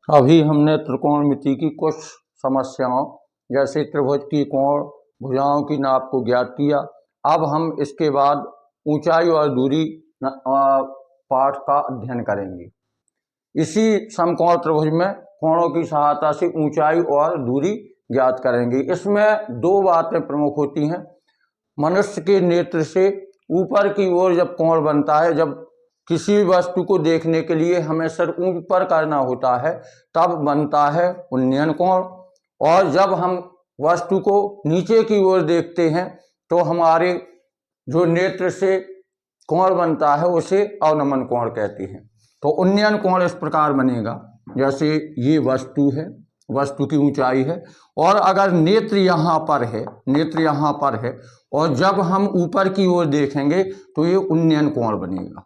अभी हमने त्रिकोणमिति की कुछ समस्याओं जैसे त्रिभुज की कोण, भुजाओं की नाप को ज्ञात किया। अब हम इसके बाद ऊंचाई और दूरी पाठ का अध्ययन करेंगे। इसी समकोण त्रिभुज में कोणों की सहायता से ऊंचाई और दूरी ज्ञात करेंगे। इसमें दो बातें प्रमुख होती हैं। मनुष्य के नेत्र से ऊपर की ओर जब कोण बनता है, जब किसी वस्तु को देखने के लिए हमें सर ऊपर करना होता है, तब बनता है उन्नयन कोण। और जब हम वस्तु को नीचे की ओर देखते हैं तो हमारे जो नेत्र से कोण बनता है उसे अवनमन कोण कहते हैं। तो उन्नयन कोण इस प्रकार बनेगा, जैसे ये वस्तु है, वस्तु की ऊंचाई है, और अगर नेत्र यहाँ पर है, नेत्र यहाँ पर है, और जब हम ऊपर की ओर देखेंगे तो ये उन्नयन कोण बनेगा।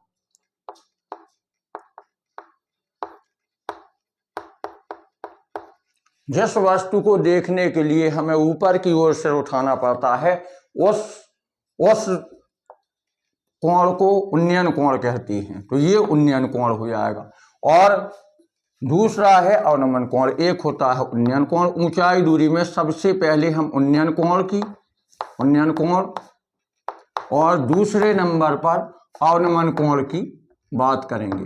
जिस वस्तु को देखने के लिए हमें ऊपर की ओर सिर उठाना पड़ता है, उस कोण को उन्नयन कोण कहती हैं। तो ये उन्नयन कोण हो जाएगा। और दूसरा है अवनमन कोण। एक होता है उन्नयन कोण। ऊंचाई दूरी में सबसे पहले हम उन्नयन कोण और दूसरे नंबर पर अवनमन कोण की बात करेंगे।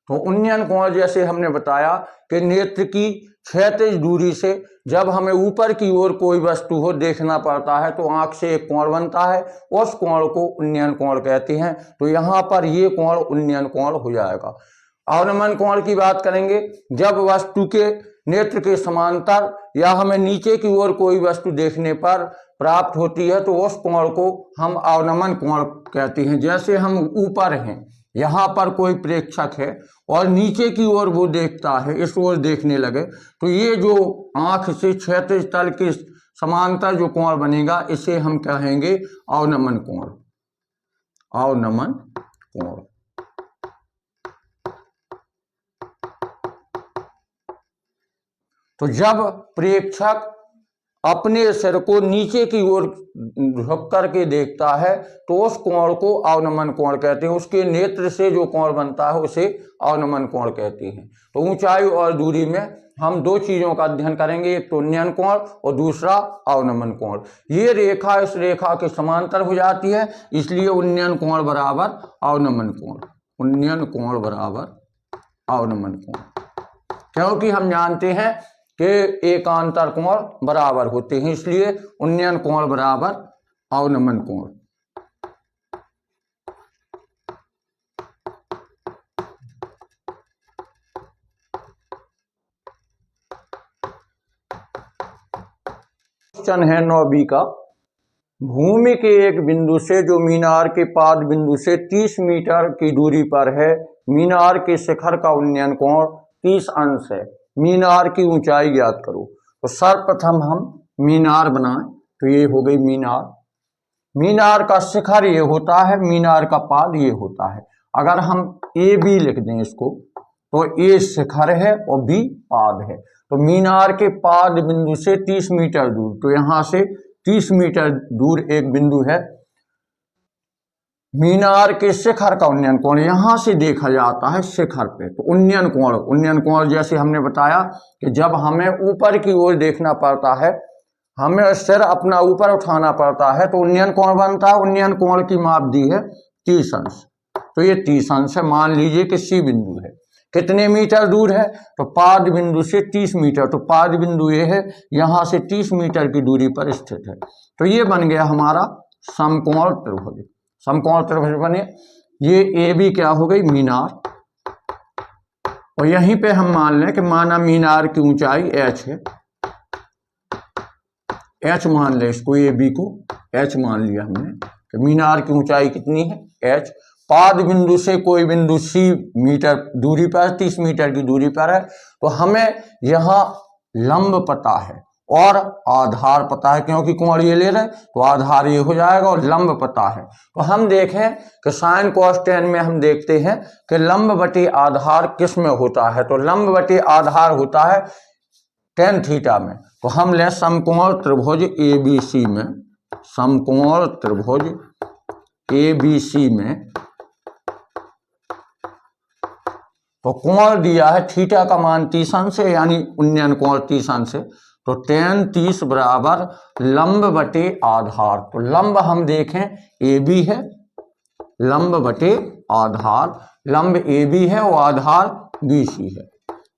तो उन्नयन कोण जैसे हमने बताया कि नेत्र की क्षैतिज दूरी से जब हमें ऊपर की ओर कोई वस्तु हो देखना पड़ता है तो आंख से एक कोण बनता है, उस कोण को उन्नयन कोण कहते हैं। तो यहाँ पर ये कोण उन्नयन कोण हो जाएगा। अवनमन कोण की बात करेंगे, जब वस्तु के नेत्र के समांतर या हमें नीचे की ओर कोई वस्तु देखने पर प्राप्त होती है तो उस कोण को हम अवनमन कोण कहते हैं। जैसे हम ऊपर हैं, यहाँ पर कोई प्रेक्षक है और नीचे की ओर वो देखता है, इस ओर देखने लगे, तो ये जो आंख से क्षैतिज तल के समांतर जो कोण बनेगा इसे हम कहेंगे अवनमन कोण। अवनमन कोण। तो जब प्रेक्षक अपने सिर को नीचे की ओर झुक करके देखता है तो उस कोण को अवनमन कोण कहते हैं। उसके नेत्र से जो कोण बनता है उसे अवनमन कोण कहते हैं। तो ऊंचाई और दूरी में हम दो चीजों का अध्ययन करेंगे, एक तो उन्नयन कोण और दूसरा अवनमन कोण। ये रेखा इस रेखा के समांतर हो जाती है, इसलिए उन्नयन कोण बराबर अवनमन कोण। उन्नयन कोण बराबर अवनमन कोण, क्योंकि हम जानते हैं कि एकांतर कोण बराबर होते हैं, इसलिए उन्नयन कोण बराबर अवनमन कोण। क्वेश्चन है 9B का। भूमि के एक बिंदु से जो मीनार के पाद बिंदु से 30 मीटर की दूरी पर है, मीनार के शिखर का उन्नयन कोण 30 अंश है। मीनार की ऊंचाई ज्ञात करो। तो सर्वप्रथम हम मीनार बनाएं। तो ये हो गई मीनार। मीनार का शिखर ये होता है, मीनार का पाद ये होता है। अगर हम ए बी लिख दें इसको, तो ए शिखर है और बी पाद है। तो मीनार के पाद बिंदु से 30 मीटर दूर, तो यहां से 30 मीटर दूर एक बिंदु है। मीनार के शिखर का उन्नयन कोण यहां से देखा जाता है शिखर पे। तो उन्नयन कोण जैसे हमने बताया कि जब हमें ऊपर की ओर देखना पड़ता है, हमें सिर अपना ऊपर उठाना पड़ता है, तो उन्नयन कोण बनता है। उन्नयन कोण की माप दी है 30 अंश। तो ये 30 अंश है। मान लीजिए कि सी बिंदु है, कितने मीटर दूर है, तो पाद बिंदु से 30 मीटर। तो पाद बिंदु ये है, यहां से 30 मीटर की दूरी पर स्थित है। तो ये बन गया हमारा समकोण त्रिभुज। समकोण त्रिभुज बने। ये ए बी क्या हो गई, मीनार। और यहीं पे हम मान लें कि माना मीनार की ऊंचाई h है, h मान ले इसको, ए बी को h मान लिया हमने कि मीनार की ऊंचाई कितनी है, h। पाद बिंदु से कोई बिंदु सी मीटर दूरी पर, 30 मीटर की दूरी पर है। तो हमें यहाँ लंब पता है और आधार पता है, क्योंकि कोण ये ले रहे तो आधार ये हो जाएगा, और लंब पता है। तो हम देखें कि साइन कॉस टेन में हम देखते हैं कि लंब बटे आधार किस में होता है। तो लंब बटे आधार होता है tan थीटा में। तो हम ले समकोण त्रिभुज ABC में, समकोण त्रिभुज ABC में तो कोण दिया है थीटा का मान 30 अंश है, यानी उन्नयन कोण 30 अंश है। तो tan 30 बराबर लंब बटे आधार। तो लंब हम देखें ए बी है, लंब बटे आधार, लंब ए बी है और आधार बी सी है।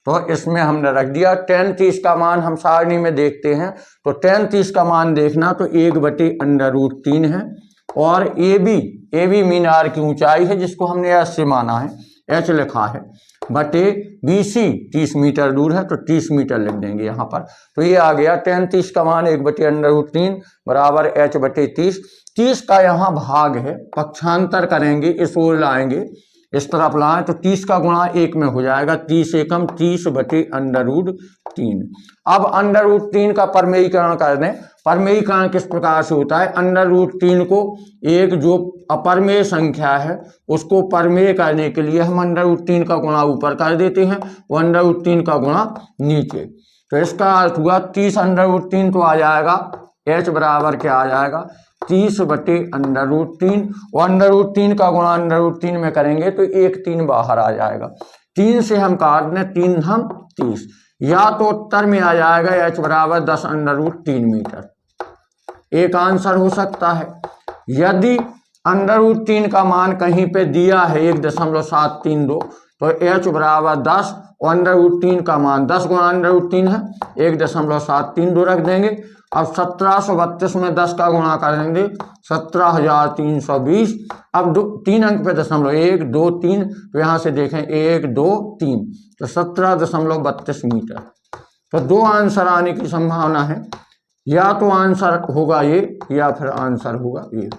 तो इसमें हमने रख दिया tan 30 का मान हम सारणी में देखते हैं। तो tan 30 का मान देखना तो 1/√3 है, और ए बी मीनार की ऊंचाई है जिसको हमने एच से माना है, एच लिखा है, बटे बी सी 30 मीटर दूर है तो 30 मीटर लिख देंगे यहाँ पर। तो ये आ गया tan 30 का मान 1/√3 बराबर h बटे 30। 30 का यहाँ भाग है, पक्षांतर करेंगे, इस ओर लाएंगे, इस तरफ लाएं तो 30 का गुणा 1 में हो जाएगा, 30 एकम 30/√3। अब √3 का परमेयीकरण कर दें। परमेयीकरण किस प्रकार से होता है, √3 को एक जो अपरमेय संख्या है उसको परमेय करने के लिए हम √3 का गुणा ऊपर कर देते हैं और √3 का गुणा नीचे। तो इसका अर्थ हुआ 30/√3 तो आ जाएगा h बराबर क्या आ जाएगा 30/√3, और √3 का गुणा √3 में करेंगे तो 1 3 बाहर आ जाएगा। 3 से हम काट दें, 3 हम 30, या तो उत्तर में आ जाएगा h बराबर 10/√3 मीटर। एक आंसर हो सकता है। यदि √3 का मान कहीं पे दिया है 1.732 तो h बराबर 10 और √3 का मान 10 गुणा √3 है, 1.732 रख देंगे। अब 1732 में 10 का गुणा करेंगे 17,320। अब 3 अंक पे दशमलव 1 2 3, तो यहाँ से देखें 1 2 3, तो 17.32 मीटर। तो 2 आंसर आने की संभावना है, या तो आंसर होगा ये या फिर आंसर होगा ये।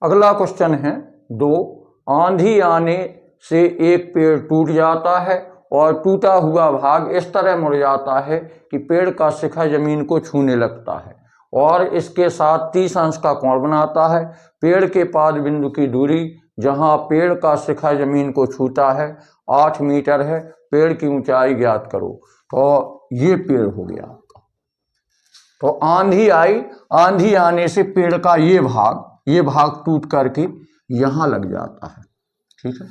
अगला क्वेश्चन है 2, आंधी आने से एक पेड़ टूट जाता है और टूटा हुआ भाग इस तरह मुड़ जाता है कि पेड़ का शिखर जमीन को छूने लगता है और इसके साथ 30 अंश का कोण बनाता है। पेड़ के पाद बिंदु की दूरी जहां पेड़ का शिखर जमीन को छूता है 8 मीटर है। पेड़ की ऊंचाई ज्ञात करो। तो ये पेड़ हो गया आपका। तो आंधी आई, आंधी आने से पेड़ का ये भाग टूट करके यहां लग जाता है, ठीक है।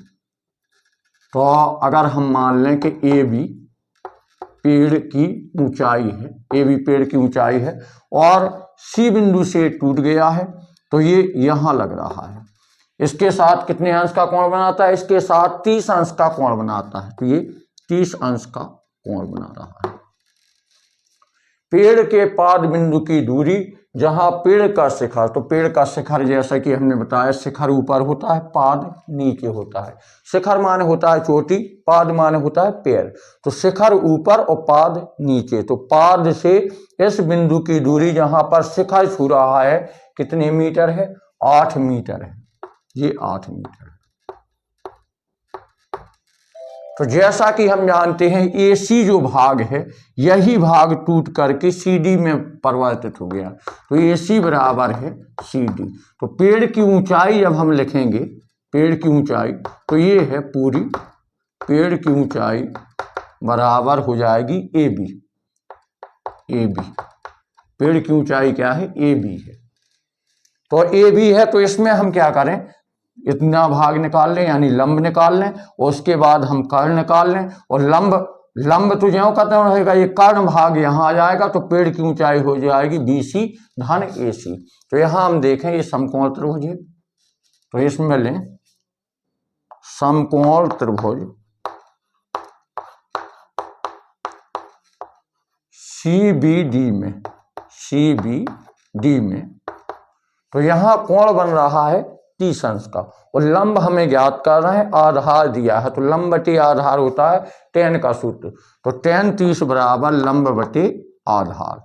तो अगर हम मान लें कि ए बी पेड़ की ऊंचाई है, ए बी पेड़ की ऊंचाई है और सी बिंदु से टूट गया है, तो ये यहां लग रहा है। इसके साथ कितने अंश का कोण बनाता है, इसके साथ 30 अंश का कोण बनाता है, तो ये 30 अंश का कोण बना रहा है। पेड़ के पाद बिंदु की दूरी जहां पेड़ का शिखर, तो पेड़ का शिखर जैसा कि हमने बताया शिखर ऊपर होता है, पाद नीचे होता है। शिखर माने होता है चोटी, पाद माने होता है पैर। तो शिखर ऊपर और पाद नीचे। तो पाद से इस बिंदु की दूरी जहां पर शिखर छू रहा है कितने मीटर है, 8 मीटर है। ये 8 मीटर है। तो जैसा कि हम जानते हैं AC जो भाग है यही भाग टूट करके CD में परिवर्तित हो गया, तो AC बराबर है CD। तो पेड़ की ऊंचाई जब हम लिखेंगे, पेड़ की ऊंचाई, तो ये है पूरी पेड़ की ऊंचाई बराबर हो जाएगी AB। पेड़ की ऊंचाई क्या है, AB है। तो AB है, तो इसमें हम क्या करें, इतना भाग निकाल लें यानी लंब निकाल लें, और उसके बाद हम कर्ण निकाल लें, और लंब तो ज्यों का त्यों रहेगा, ये कर्ण भाग यहाँ आ जाएगा, तो पेड़ की ऊंचाई हो जाएगी BC धन AC। तो यहाँ हम देखें ये समकोण त्रिभुज है, तो इसमें लें समकोण त्रिभुज CBD में, तो यहाँ कोण बन रहा है 30 अंश का, और लंब हमें ज्ञात करना है, आधार दिया है, तो लंब बटे आधार होता है tan का सूत्र। तो tan 30 बराबर लंब बटे आधार।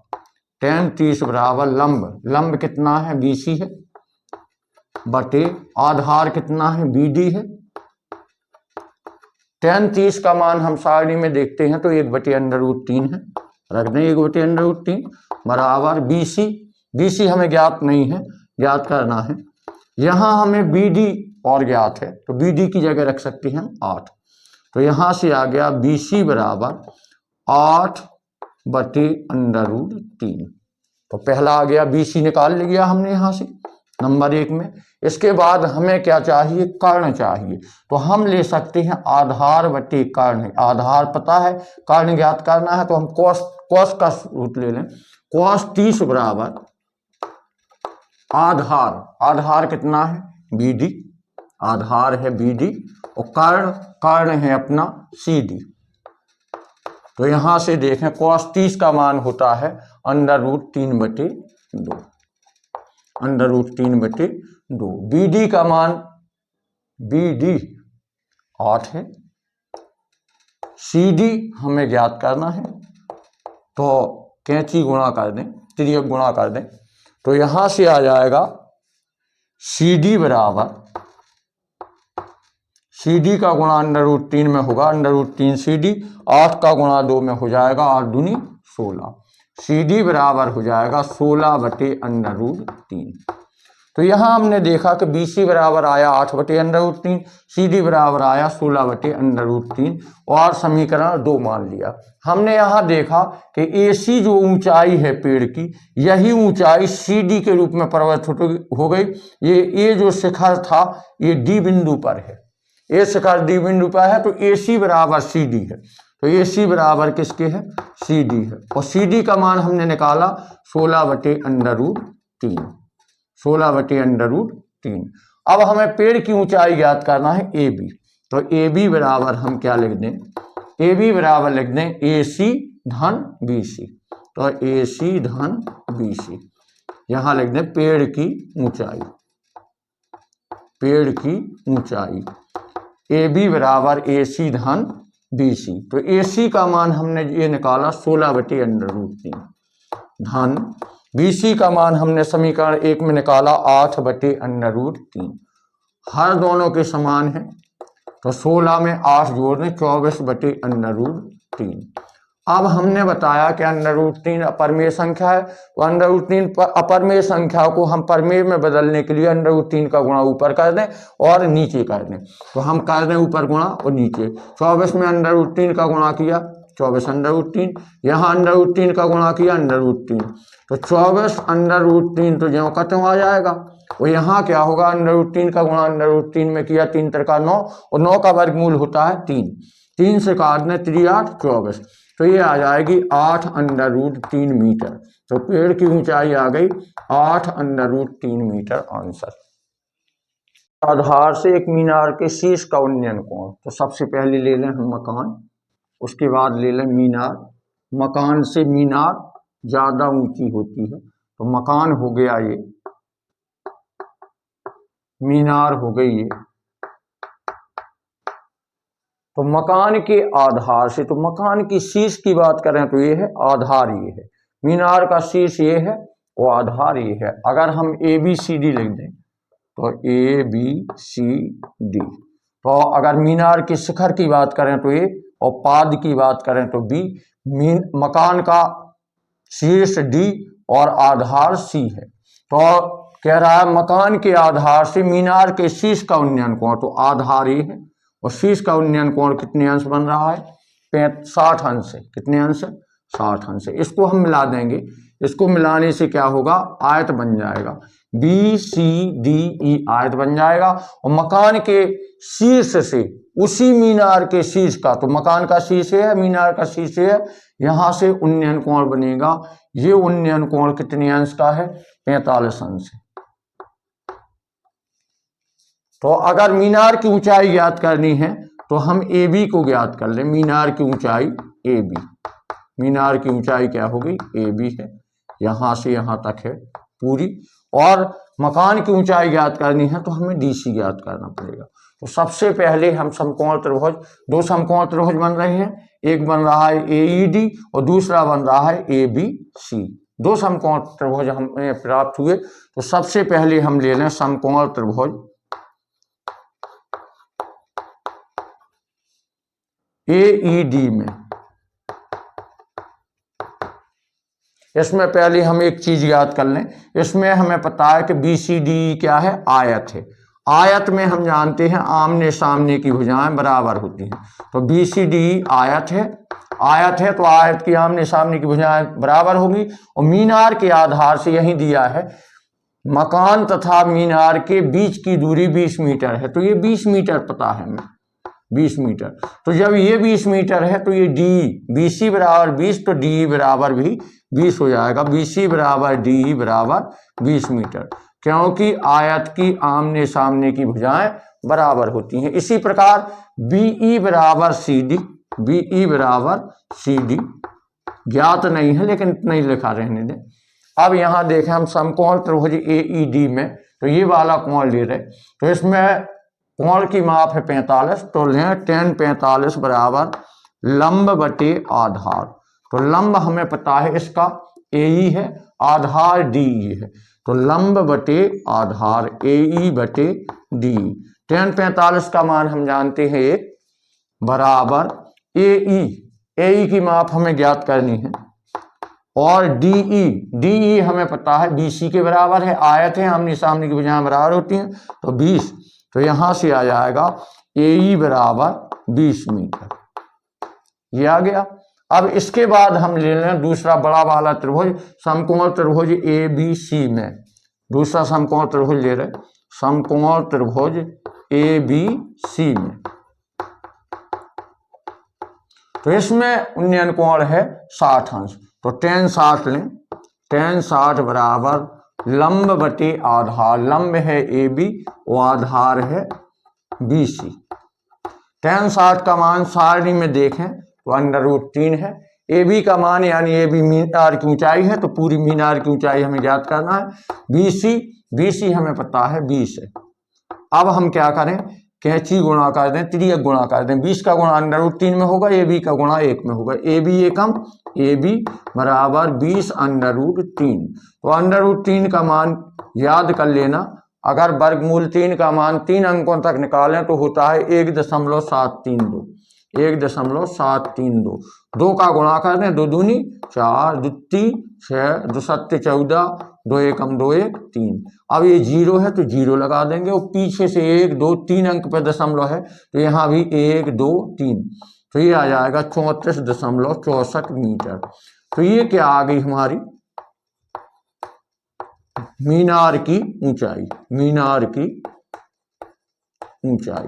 tan 30 बराबर लंब कितना है, BC है, बटे आधार कितना है, BD है। tan 30 का मान हम सारणी में देखते हैं तो 1/√3 है, रख दें 1/√3 बराबर BC हमें ज्ञात नहीं है, ज्ञात करना है। यहां हमें BD और ज्ञात है, तो BD की जगह रख सकते हैं 8। तो यहां से आ गया BC बराबर 8/√3। तो पहला आ गया BC निकाल लिया हमने यहां से, नंबर 1 में। इसके बाद हमें क्या चाहिए, कर्ण चाहिए। तो हम ले सकते हैं आधार बटे कर्ण। आधार पता है, कर्ण ज्ञात करना है, तो हम कॉस का रूट ले लें। कॉस 30 बराबर आधार कितना है, BD, आधार है BD, और कर्ण है अपना CD। तो यहां से देखें cos 30 का मान होता है √3/2, √3/2। BD का मान, BD 8 है, CD हमें ज्ञात करना है, तो कैंची गुणा कर दें, तिर्यक गुणा कर दें, तो यहां से आ जाएगा CD बराबर, CD का गुणा √3 में होगा √3 CD, 8 का गुणा 2 में हो जाएगा 8 दूनी 16, CD बराबर हो जाएगा 16/√3। तो यहाँ हमने देखा कि BC बराबर आया 8/√3, CD बराबर आया 16/√3, और समीकरण 2 मान लिया। हमने यहाँ देखा कि AC जो ऊंचाई है पेड़ की, यही ऊंचाई CD के रूप में परिवर्तित हो गई। ये जो शिखर था ये D बिंदु पर है, ये शिखर D बिंदु पर है, तो AC बराबर CD है। तो AC बराबर किसके है, CD है, और CD का मान हमने निकाला 16/√3, 16/√3। अब हमें पेड़ की ऊंचाई ज्ञात करना है AB, तो AB बराबर हम क्या लिख दें, AB बराबर लिख दें AC धन BC, तो AC धन BC, यहां लिख दें पेड़ की ऊंचाई, AB बराबर AC धन BC। तो AC का मान हमने ये निकाला 16/√3, धन BC का मान हमने समीकरण 1 में निकाला 8/√3। हर दोनों के समान है, तो 16 में 8 जोड़ दें 24/√3। अब हमने बताया कि √3 अपरमेय संख्या है, तो √3 अपरमेय संख्या को हम परमेय में बदलने के लिए √3 का गुणा ऊपर कर दें और नीचे कर दें। तो हम कर दें ऊपर गुणा और नीचे, 24 में √3 का गुणा किया 24/√3, यहाँ √3 का गुणा किया √3, तो 24/√3 तो ज्यों का त्यों आ जाएगा। और यहाँ क्या होगा, √3 का गुणा √3 में किया, 3 त्रिका 9, और 9 का वर्गमूल होता है 3, 3 से काट दें 3 8 24, तो ये आ जाएगी 8/√3 मीटर। तो पेड़ की ऊंचाई आ गई 8/√3 मीटर आंसर। आधार से एक मीनार के शीर्ष का उन्नयन कोण, तो सबसे पहले ले लें हम मकान, उसके बाद ले लें मीनार। मकान से मीनार ज्यादा ऊंची होती है, तो मकान हो गया ये, मीनार हो गई ये। तो मकान के आधार से, तो मकान की शीर्ष की बात करें तो ये है, आधार ये है, मीनार का शीर्ष ये है और आधार ये है। अगर हम ABCD लिख दें तो ABCD, तो अगर मीनार के शिखर की बात करें तो A और पाद की बात करें तो B, मकान का शीर्ष D और आधार C है। तो कह रहा है मकान के आधार से मीनार के शीर्ष का उन्नयन कोण, तो आधार ये है, और शीर्ष का उन्नयन कोण कितने अंश बन रहा है, 60 अंश है। कितने अंश है, 60 अंश है। इसको हम मिला देंगे, इसको मिलाने से क्या होगा, आयत बन जाएगा, BCDE आयत बन जाएगा। और मकान के शीर्ष से, उसी मीनार के शीर्ष का, तो मकान का शीर्ष है, मीनार का शीर्ष है, यहां से उन्नयन कोण बनेगा। ये उन्नयन कोण कितने अंश का है, 45 अंश है। तो अगर मीनार की ऊंचाई ज्ञात करनी है तो हम AB को ज्ञात कर लें, मीनार की ऊंचाई AB, मीनार की ऊंचाई क्या होगी, AB है, यहां से यहां तक है पूरी। और मकान की ऊंचाई ज्ञात करनी है तो हमें DC ज्ञात करना पड़ेगा। तो सबसे पहले हम समकोण त्रिभुज, 2 समकोण त्रिभुज बन रहे हैं, एक बन रहा है AED और दूसरा बन रहा है ABC। 2 समकोण त्रिभुज हमें प्राप्त हुए। तो सबसे पहले हम ले लें समकोण त्रिभुज AED में। इसमें पहले हम एक चीज याद कर लें, इसमें हमें पता है कि BCD क्या है, आयत है। आयत में हम जानते हैं आमने सामने की भुजाएं बराबर होती हैं, तो BCD आयत है, आयत है तो आयत की आमने सामने की भुजाएं बराबर होगी। और मीनार के आधार से यही दिया है मकान तथा मीनार के बीच की दूरी 20 मीटर है, तो ये 20 मीटर पता है हमें, 20 मीटर। तो जब ये 20 मीटर है तो ये डी, BC बराबर 20, तो DE बराबर भी 20 हो जाएगा। BC बराबर DE बराबर 20 मीटर, क्योंकि आयत की आमने सामने की भुजाएं बराबर होती हैं। इसी प्रकार BE बराबर CD, BE बराबर CD ज्ञात नहीं है लेकिन इतना ही लिखा रहने दें। अब यहाँ देखें हम समकोण त्रिभुज AED में, तो ये वाला कोण ले रहे, तो इसमें कोण की माप है 45, तो लें tan 45 बराबर लंब बटे आधार। तो लंब हमें पता है इसका AE है, आधार DE है, तो लंब बटे आधार AE बटे DE। tan 45 का मान हम जानते हैं 1 बराबर AE की माप हमें ज्ञात करनी है, और DE हमें पता है BC के बराबर है, आयत है, आमने सामने की भुजाएं बराबर होती हैं, तो 20, तो यहां से आ जाएगा AE बराबर 20 मीटर, ये आ गया। अब इसके बाद हम ले लें दूसरा बड़ा वाला त्रिभुज, समकोण त्रिभुज ABC में, दूसरा समकोण त्रिभुज ले रहे, समकोण त्रिभुज ABC में, तो इसमें उन्नयन कोण है 60 अंश, तो tan 60 लें, tan 60 बराबर लंब बटे आधार, लंब है AB और आधार है BC। tan 60 का मान सारणी में देखें तो √3 है। AB का मान यानी AB मीनार की ऊंचाई है, तो पूरी मीनार की ऊंचाई हमें ज्ञात करना है। BC हमें पता है 20 है। अब हम क्या करें, कैंची गुणा कर दें, त्रियक गुणा कर दें, 20 का गुणा √3 में होगा, AB का गुणा 1 में होगा, AB एकम, AB बराबर 20 √3, तो √3 का मान याद कर लेना। अगर वर्गमूल 3 का मान 3 अंकों तक निकालें तो होता है 1.732, 1.732, 2 का गुणा कर दें, 2 दूनी 4, 2 तीन 6, 2 सत्ते 14, 2 एकम 2 1 3। अब ये 0 है तो 0 लगा देंगे, और पीछे से 1 2 3 अंक पे दशमलव है, तो यहाँ भी 1 2 3, तो ये आ जाएगा 34.64 मीटर। तो ये क्या आ गई हमारी मीनार की ऊंचाई, मीनार की ऊंचाई,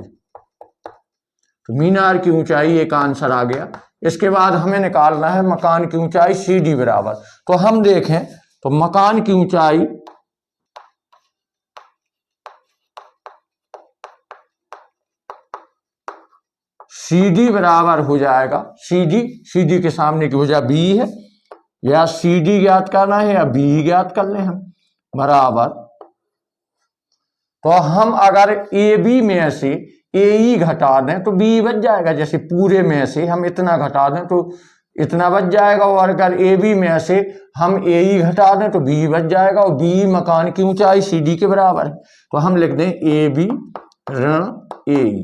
तो मीनार की ऊंचाई एक आंसर आ गया। इसके बाद हमें निकालना है मकान की ऊंचाई CD बराबर, तो हम देखें तो मकान की ऊंचाई CD बराबर हो जाएगा, CD के सामने की भुजा B है, या CD ज्ञात करना है या BE ज्ञात कर लें हम, बराबर, तो हम अगर AB में से AE घटा दें तो BE बच जाएगा, जैसे पूरे में से हम इतना घटा दें तो इतना बच जाएगा, और अगर AB में से हम AE घटा दें तो BE बच जाएगा, और BE मकान की ऊंचाई CD के बराबर है, तो हम लिख दें AB ऋण AE।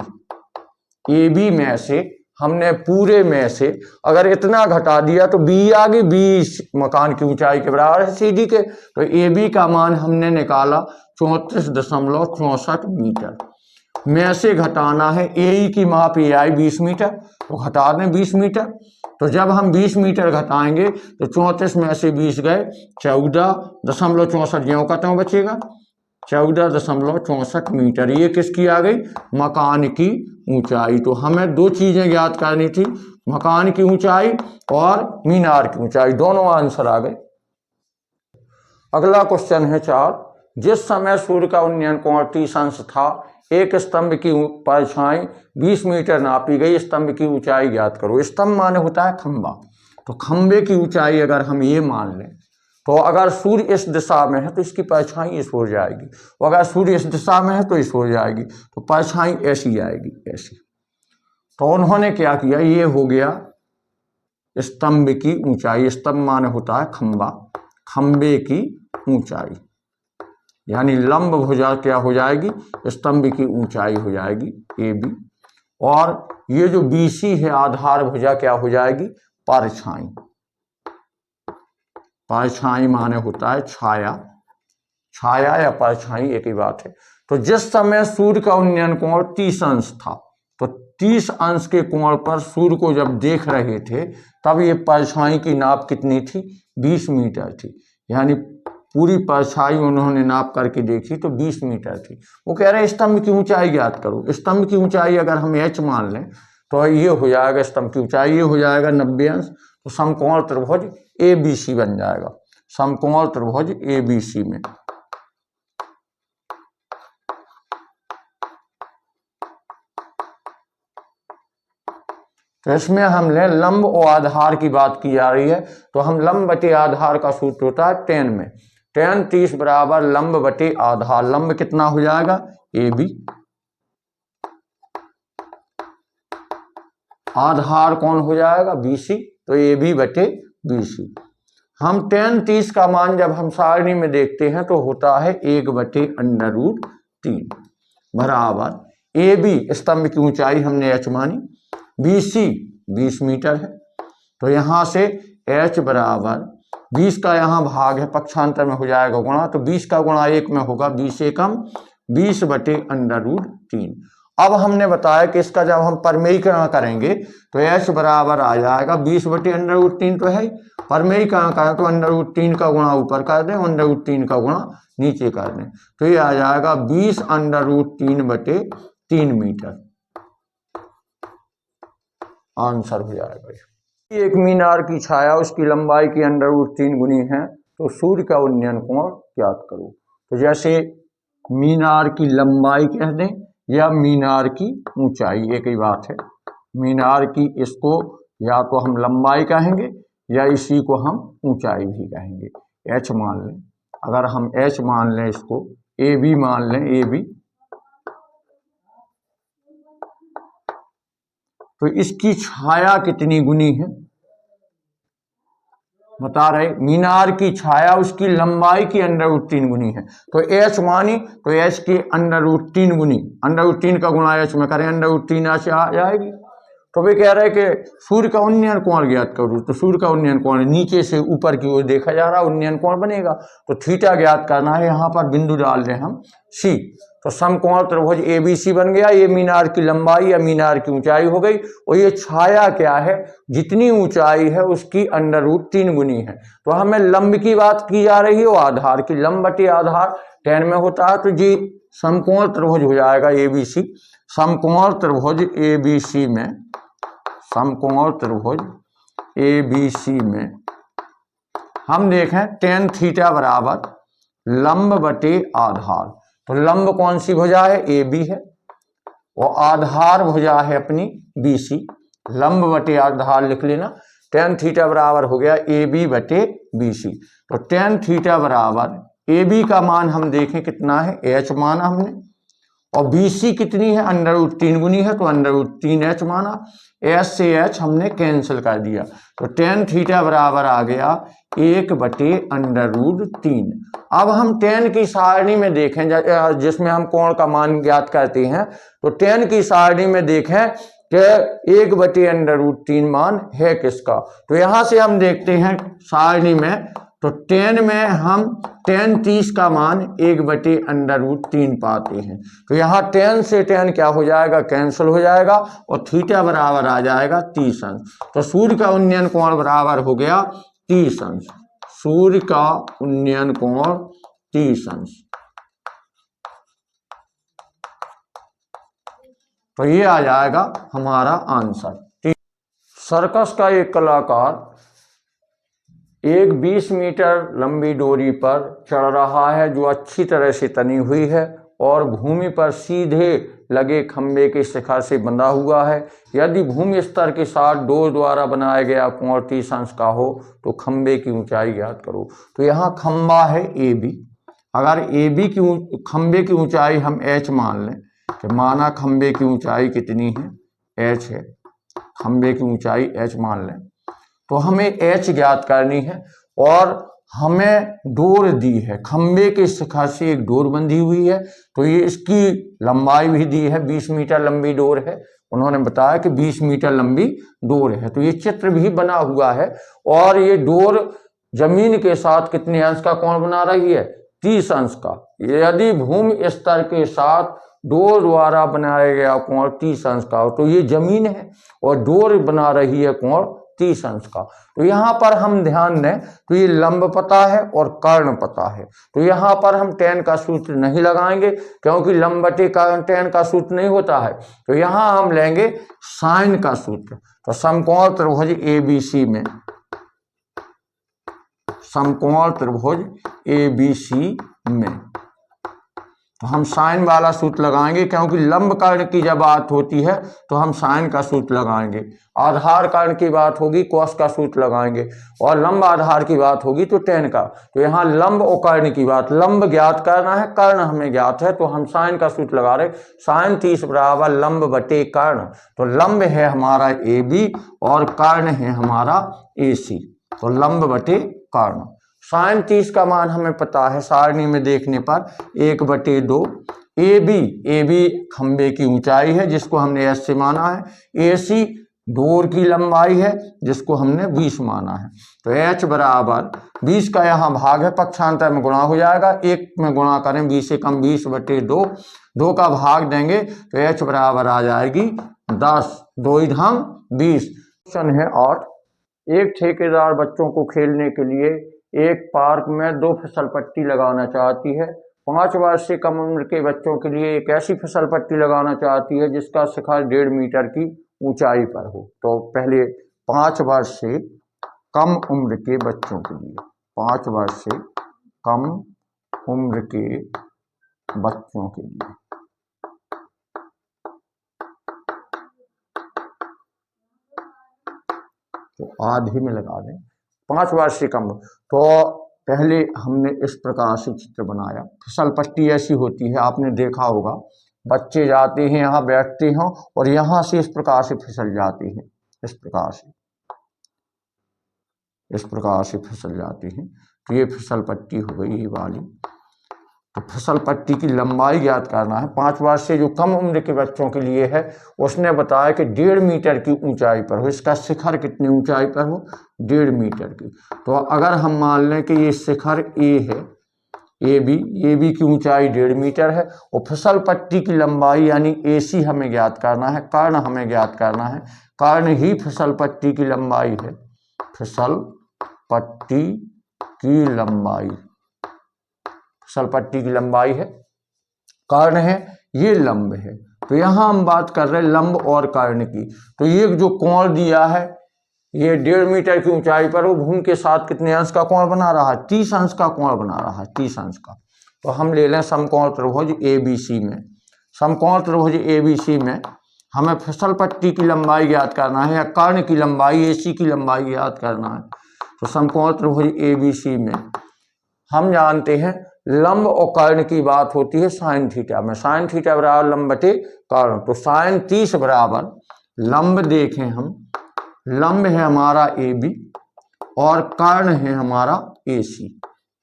AB में से हमने पूरे में से अगर इतना घटा दिया तो BE आ गई, BE मकान की ऊंचाई के बराबर है CD के, तो AB का मान हमने निकाला 34.64 मीटर। में से घटाना है AE की माप AI 20 मीटर, तो घटा दें 20 मीटर, तो जब हम 20 मीटर घटाएंगे तो 34 में से 20 गए 14.64, ज्यों का त्यों बचेगा 14.64 मीटर। ये किसकी आ गई, मकान की ऊंचाई। तो हमें दो चीजें ज्ञात करनी थी, मकान की ऊंचाई और मीनार की ऊंचाई, दोनों आंसर आ गए। अगला क्वेश्चन है 4, जिस समय सूर्य का उन्नयन कोण 30 अंश था, एक स्तंभ की परछाई 20 मीटर नापी गई, स्तंभ की ऊंचाई ज्ञात करो। स्तंभ माने होता है खंबा, तो खंबे की ऊंचाई अगर हम ये मान लें, तो अगर सूर्य इस दिशा में है तो इसकी परछाई इस ओर जाएगी, और अगर सूर्य इस दिशा में है तो इस ओर जाएगी, तो परछाई ऐसी आएगी, ऐसी। तो उन्होंने क्या किया, ये हो गया स्तंभ की ऊंचाई, स्तंभ माने होता है खंबा, खंबे की ऊंचाई, यानी लंब भुजा क्या हो जाएगी, स्तंभ की ऊंचाई हो जाएगी AB, और ये जो BC है आधार भुजा क्या हो जाएगी, परछाई। परछाई माने होता है छाया, छाया या परछाई एक ही बात है। तो जिस समय सूर्य का उन्नयन कोण 30 अंश था, तो 30 अंश के कोण पर सूर्य को जब देख रहे थे तब ये परछाई की नाप कितनी थी, 20 मीटर थी, यानी पूरी परछाई उन्होंने नाप करके देखी तो 20 मीटर थी। वो कह रहे हैं स्तंभ की ऊंचाई ज्ञात करो। स्तंभ की ऊंचाई अगर हम h मान लें तो ये हो जाएगा, स्तंभ की ऊंचाई ये हो जाएगा 90 अंश। तो समकोण त्रिभुज ABC बन जाएगा, समकोण त्रिभुज ABC में। तो इसमें हमने लंब और आधार की बात की जा रही है, तो हम लंब बटे आधार का सूत्र होता है tan में, tan 30 बराबर लंब बटे आधार। लंब कितना हो जाएगा AB, आधार कौन हो जाएगा BC, तो AB बटे BC। हम tan 30 का मान जब हम सारणी में देखते हैं तो होता है 1/√3 बराबर AB, स्तंभ की ऊंचाई हमने h मानी, BC 20 मीटर है। तो यहां से h बराबर 20 का यहाँ भाग है, पक्षांतर में हो जाएगा गुणा, तो 20 का गुणा 1 में होगा 20 एकम 20/√3। अब हमने बताया कि इसका जब हम परमेयीकरण करेंगे तो h बराबर आ जाएगा 20/√3, तो है परमेयीकरण करें तो √3 का गुणा ऊपर कर दें, √3 का गुणा नीचे कर दें, तो ये आ जाएगा 20/√3/3 मीटर, आंसर हो जाएगा। एक मीनार की छाया उसकी लंबाई की √3 गुनी है, तो सूर्य का उन्नयन कोण ज्ञात करो। तो जैसे मीनार की लंबाई कह दें या मीनार की ऊंचाई, एक ही बात है। मीनार की इसको या तो हम लंबाई कहेंगे या इसी को हम ऊंचाई भी कहेंगे। h मान लें, अगर हम h मान लें, इसको AB मान लें, AB, तो इसकी छाया कितनी गुनी है बता रहे, मीनार की छाया उसकी लंबाई की √3 गुनी है। तो h मानी तो h की √3 गुनी, √3 का गुणा h में करें, √3 h आ जाएगी। तो वे कह रहे कि सूर्य का उन्नयन कोण ज्ञात करो, तो सूर्य का उन्नयन कोण नीचे से ऊपर की ओर देखा जा रहा, उन्नयन कोण बनेगा, तो थीटा ज्ञात करना है। यहाँ पर बिंदु डाल रहे हम C, तो समकोण त्रिभुज ABC बन गया। ये मीनार की लंबाई या मीनार की ऊंचाई हो गई, और ये छाया क्या है, जितनी ऊंचाई है उसकी √3 गुनी है। तो हमें लंब की बात की जा रही है और आधार की, लंब बटे आधार tan में होता है, तो जी समकोण त्रिभुज हो जाएगा ABC। समकोण त्रिभुज ABC में, समकोण त्रिभुज ABC में हम देखें tan थीटा बराबर लंब बटे आधार, तो लंब कौन सी भुजा है, AB है, और आधार भुजा है अपनी BC। लंब बटे आधार लिख लेना, tan थीटा बराबर हो गया AB बटे BC। तो tan थीटा बराबर AB का मान हम देखें कितना है, h माना हमने, और BC कितनी है, √3 गुनी है, तो √3h माना, h से h हमने कैंसिल कर दिया, तो tan थीटा बराबर आ गया 1/√3। अब हम tan की सारणी में देखें, जिसमें हम कोण का मान ज्ञात करते हैं, तो tan की सारणी में देखें कि 1/√3 मान है किसका। तो यहां से हम देखते हैं सारणी में, तो tan में हम tan 30 का मान 1/√3 पाते हैं। तो यहाँ tan से tan क्या हो जाएगा, कैंसिल हो जाएगा, और थीटा बराबर आ जाएगा 30 अंश। तो सूर्य का उन्नयन कोण बराबर हो गया 30 अंश, सूर्य का उन्नयन कोण 30 अंश। तो ये आ जाएगा हमारा आंसर। सर्कस का एक कलाकार एक 20 मीटर लंबी डोरी पर चढ़ रहा है जो अच्छी तरह से तनी हुई है और भूमि पर सीधे लगे खंबे के शिखर से बंधा हुआ है। यदि भूमि स्तर के साथ डोर द्वारा बनाया गया कोण 30 अंश का हो तो खंबे की ऊंचाई ज्ञात करो। तो यहाँ खंबा है AB, अगर AB की खंबे की ऊंचाई हम h मान लें, कि माना खंबे की ऊंचाई कितनी है, h है, खंबे की ऊंचाई h मान लें, तो हमें h ज्ञात करनी है, और हमें डोर दी है, खंबे के शिखर से एक डोर बंधी हुई है, तो ये इसकी लंबाई भी दी है, 20 मीटर लंबी डोर है। उन्होंने बताया कि 20 मीटर लंबी डोर है, तो ये चित्र भी बना हुआ है, और ये डोर जमीन के साथ कितने अंश का कोण बना रही है, 30 अंश का। यदि भूमि स्तर के साथ डोर द्वारा बनाया गया कोण 30 अंश का हो तो ये जमीन है, और डोर बना रही है कोण 30 अंश का। तो यहाँ पर हम ध्यान दें तो ये लंब पता है और कर्ण पता है, तो यहाँ पर हम tan का सूत्र नहीं लगाएंगे क्योंकि लंब बटे tan का सूत्र नहीं होता है। तो यहाँ हम लेंगे साइन का सूत्र। तो समकोण त्रिभुज ABC में, समकोण त्रिभुज ABC में तो हम साइन वाला सूत्र लगाएंगे, क्योंकि लंब कर्ण की जब बात होती है तो हम साइन का सूत्र लगाएंगे, आधार कर्ण की बात होगी कोस का सूत्र लगाएंगे, और लंब आधार की बात होगी तो tan का। तो यहाँ लंब और कर्ण की बात, लंब ज्ञात करना है, कर्ण हमें ज्ञात है, तो हम साइन का सूत्र लगा रहे, साइन 30 बराबर लंब बटे कर्ण। तो लंब है हमारा AB और कर्ण है हमारा AC, तो लंब बटे कर्ण। साइन 30 का मान हमें पता है, सारणी में देखने पर 1/2। AB खंबे की ऊंचाई है जिसको हमने S से माना है, AC डोर की लंबाई है जिसको हमने 20 माना है। तो H बराबर 20 का यहाँ भाग है, पक्षांतर में गुणा हो जाएगा, 1 में गुणा करें 20 से कम 20/2, 2 का भाग देंगे तो H बराबर आ जाएगी 10, 2 ढंग 20। क्वेश्चन है 8, एक ठेकेदार बच्चों को खेलने के लिए एक पार्क में 2 फिसल पट्टी लगाना चाहती है। 5 वर्ष से कम उम्र के बच्चों के लिए एक ऐसी फिसल पट्टी लगाना चाहती है जिसका शिखर 1.5 मीटर की ऊंचाई पर हो। तो पहले 5 वर्ष से कम उम्र के बच्चों के लिए, 5 वर्ष से कम उम्र के बच्चों के लिए तो आधे में लगा दें, 5 वर्ष से कम। तो पहले हमने इस प्रकार से चित्र बनाया, फिसल पट्टी ऐसी होती है, आपने देखा होगा, बच्चे जाते हैं यहाँ बैठते हैं और यहाँ से इस प्रकार से फिसल जाते हैं, इस प्रकार से फिसल जाते हैं। तो ये फिसल पट्टी हो गई ये वाली। तो फिसल पट्टी की लंबाई ज्ञात करना है, 5 वर्ष से जो कम उम्र के बच्चों के लिए है, उसने बताया कि 1.5 मीटर की ऊंचाई पर हो, इसका शिखर कितनी ऊंचाई पर हो, 1.5 मीटर की। तो अगर हम मान लें कि ये शिखर A है, AB की ऊंचाई 1.5 मीटर है, और फिसल पट्टी की लंबाई यानी AC हमें ज्ञात करना है, कर्ण हमें ज्ञात करना है, कर्ण ही फिसल पट्टी की लंबाई है, फिसल पट्टी की लंबाई, फिसल पट्टी की लंबाई है, कर्ण है, ये लंब है। तो यहाँ हम बात कर रहे हैं लंब और कर्ण की। तो ये जो कोण दिया है ये 1.5 मीटर की ऊंचाई पर वो भूमि के साथ कितने अंश का कोण बना रहा है, 30 अंश का कोण बना रहा है, 30 अंश का। तो हम ले लें समकोण त्रिभुज ABC में, समकोण त्रिभुज ABC में हमें फिसल पट्टी की लंबाई ज्ञात करना है या कर्ण की लंबाई AC की लंबाई ज्ञात करना है। तो समकोण त्रिभुज ABC में हम जानते हैं लंब और कर्ण की बात होती है साइन थीटा में, साइन थीटा बराबर लंब बटे कर्ण। तो साइन 30 बराबर लंब देखें हम, लंब है हमारा AB और कर्ण है हमारा AC,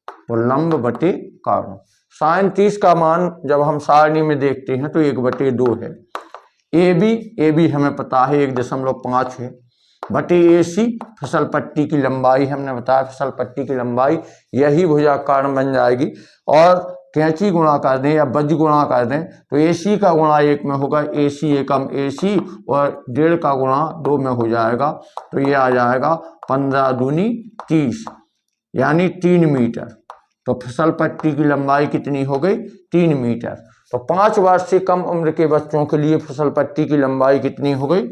तो लंब बटे कर्ण। साइन 30 का मान जब हम सारणी में देखते हैं तो 1/2 है। AB हमें पता है 1.5 है, बटे AC फिसल पट्टी की लंबाई हमने बताया, फिसल पट्टी की लंबाई, यही भुजा कर्ण बन जाएगी। और कैंची गुणा कर दें या बज गुणा कर दें तो AC का गुणा 1 में होगा, AC एकम AC, और 1.5 का गुणा 2 में हो जाएगा। तो ये आ जाएगा 15 दूनी 30 यानी 3 मीटर। तो फिसल पट्टी की लंबाई कितनी हो गई, 3 मीटर। तो 5 वर्ष से कम उम्र के बच्चों के लिए फिसल पट्टी की लंबाई कितनी हो गई,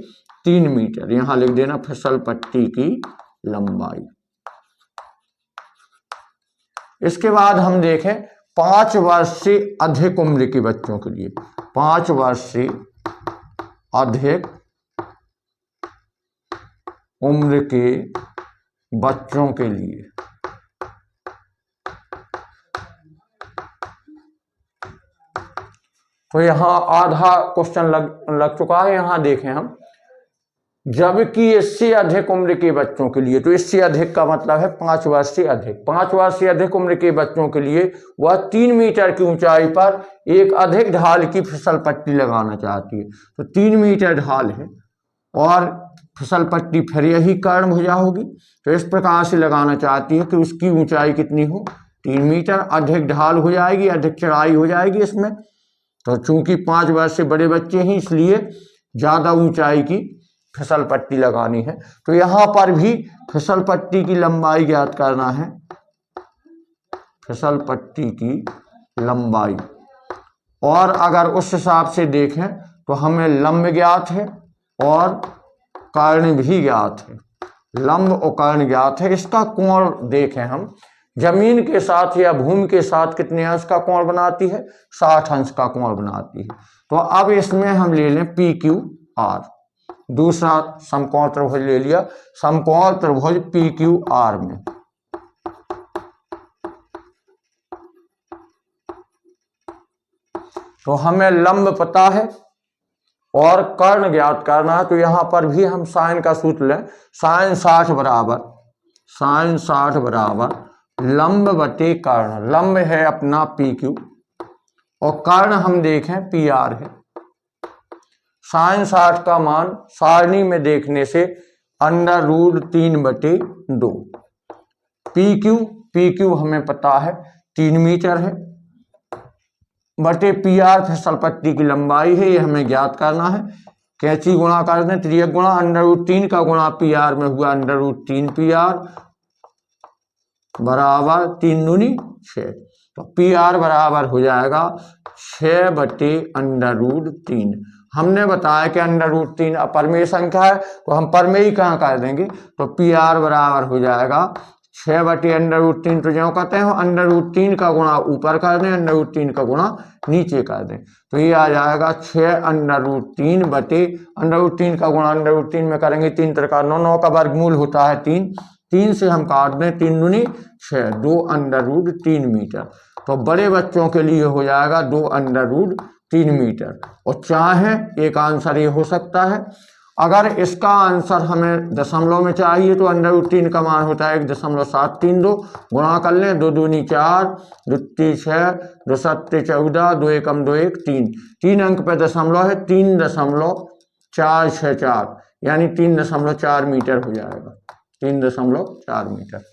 3 मीटर। यहाँ लिख देना फिसल पट्टी की लंबाई। इसके बाद हम देखें 5 वर्ष से अधिक उम्र के बच्चों के लिए, 5 वर्ष से अधिक उम्र के बच्चों के लिए तो यहाँ आधा क्वेश्चन लग चुका है। यहाँ देखें हम, जबकि इससे अधिक उम्र के बच्चों के लिए, तो इससे अधिक का मतलब है 5 वर्ष से अधिक, 5 वर्ष से अधिक उम्र के बच्चों के लिए वह 3 मीटर की ऊंचाई पर एक अधिक ढाल की फिसल पट्टी लगाना चाहती है। तो 3 मीटर ढाल है और फिसल पट्टी फिर यही कर्ण भुजा होगी, तो इस प्रकार से लगाना चाहती है कि उसकी ऊंचाई कितनी हो, 3 मीटर, अधिक ढाल हो जाएगी, अधिक चढ़ाई हो जाएगी इसमें। तो चूंकि 5 वर्ष से बड़े बच्चे हैं इसलिए ज़्यादा ऊंचाई की फिसल पट्टी लगानी है। तो यहाँ पर भी फिसल पट्टी की लंबाई ज्ञात करना है, फिसल पट्टी की लंबाई। और अगर उस हिसाब से देखें तो हमें लंब ज्ञात है और कर्ण भी ज्ञात है, लंब और कर्ण ज्ञात है। इसका कोण देखें हम, जमीन के साथ या भूमि के साथ कितने अंश का कोण बनाती है, 60 अंश का कोण बनाती है। तो अब इसमें हम ले लें पी क्यू आर, दूसरा समकोण त्रिभुज ले लिया, समकोण त्रिभुज पी क्यू आर में तो हमें लंब पता है और कर्ण ज्ञात करना है। तो यहां पर भी हम साइन का सूत्र लें, साइन 60 बराबर लंब बटे कर्ण। लंब है अपना पी क्यू और कर्ण हम देखें पी आर है। साइन 60 का मान सारणी में देखने से √3/2। पी क्यू हमें पता है 3 मीटर है, बटे पी आर फिसल पट्टी की लंबाई है, ये हमें ज्ञात करना है। कैंची गुणा कर दें, त्रियक गुणा, √3 का गुणा पी आर में हुआ √3 पी आर बराबर 3 दूनी 6। तो पी आर बराबर हो जाएगा 6/√3। हमने बताया कि √3 अपरमेय संख्या है, तो हम परमेय कहाँ कर देंगे, तो पी आर बराबर हो जाएगा 6/√3। तो जो कहते हैं √3 का गुणा ऊपर कर दें, √3 का गुणा नीचे कर दें, तो ये आ जाएगा 6√3 बटे √3 का गुणा √3 में करेंगे 3 त्रिका 9, 9 का वर्गमूल होता है 3, 3 से हम काट दें 3 दूनी 6, 2√3 मीटर। तो बड़े बच्चों के लिए हो जाएगा 2√3 मीटर। और चाहे एक आंसर ये हो सकता है, अगर इसका आंसर हमें दशमलव में चाहिए तो √3 का मान होता है 1.732, गुणा कर लें, 2 दूनी 4, 2 तीन 6, 2 सत्ते 14, 2 एकम 2 1 3, 3 अंक पे दशमलव है, 3.464 यानी 3.4 मीटर हो जाएगा, 3.4 मीटर।